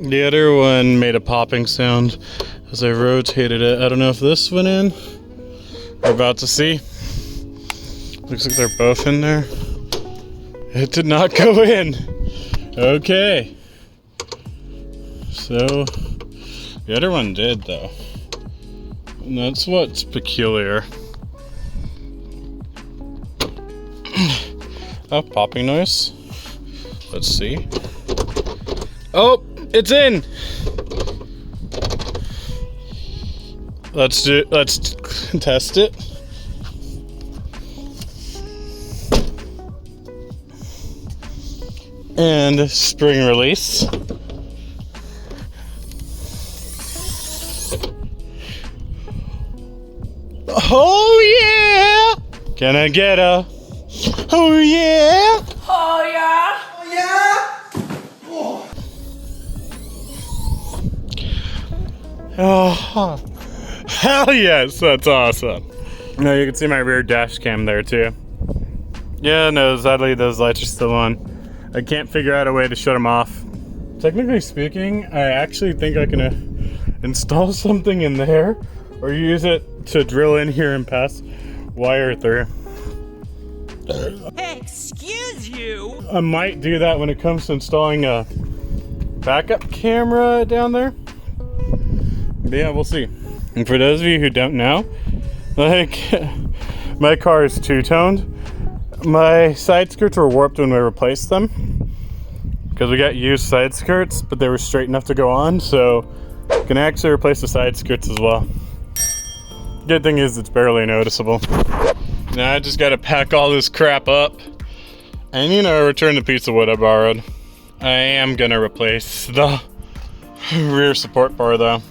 The other one made a popping sound as I rotated it. I don't know if this went in. We're about to see. Looks like they're both in there. It did not go in. Okay. So, the other one did though. And that's what's peculiar. Oh, popping noise. Let's see. Oh, it's in. Let's test it. And spring release. Oh yeah! Can I get a? Oh yeah! Oh yeah! Oh yeah! Oh, hell yes, that's awesome. Now you can see my rear dash cam there too. Yeah, no, sadly those lights are still on. I can't figure out a way to shut them off. Technically speaking, I actually think I can install something in there or use it to drill in here and pass wire through. Excuse you? I might do that when it comes to installing a backup camera down there. But yeah, we'll see. And for those of you who don't know, like, my car is two-toned. My side skirts were warped when we replaced them because we got used side skirts, but they were straight enough to go on, so I can actually replace the side skirts as well. Good thing is it's barely noticeable. Now I just gotta pack all this crap up and, you know, return the piece of wood I borrowed. I am gonna replace the rear support bar though.